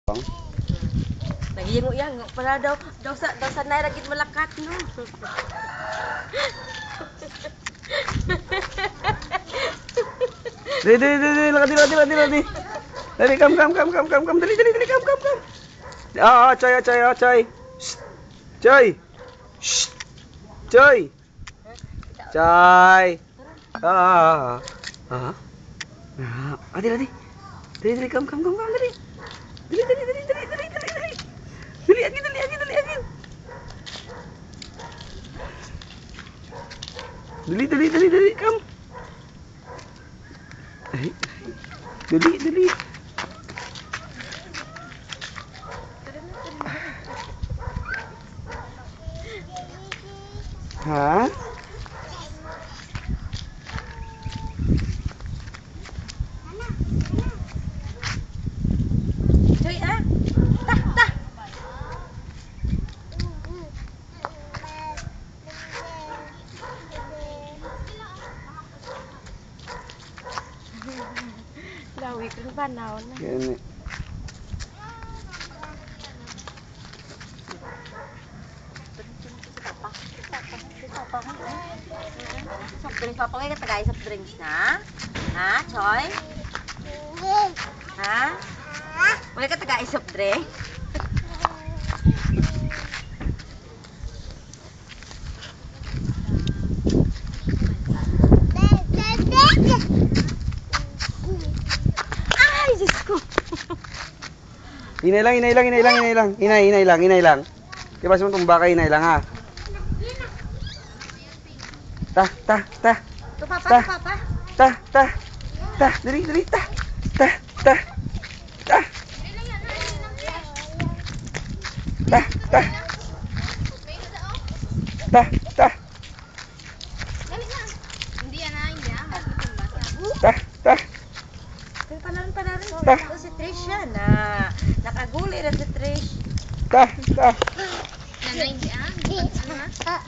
Pang. Nagiyingo yan, para daw sa nairagit malakat no. Dali, ladi. Dali, come, dali, come. Choy. Shh. Choy. Shh. Choy. Choy. Dali. Dali, come, dali. Dali. Dali, agin. Dali, come. Ay. Dali. Ha? Choy ah. Ta. Lawi ko banaw na. Yan eh. Soft drinks, papa kayo katagay soft drinks na? Ha, Choy? Ha? Wala katagay soft drink? Ay, Diyos ko! Inay lang. Kaya pas mo itong baka, inay lang ha. Ta. Ito, papa. Dali, ta. Ta. Panarin. Ito si Trish yan. Nakaguli na si Trish. Ta. Nanay, hindi ah?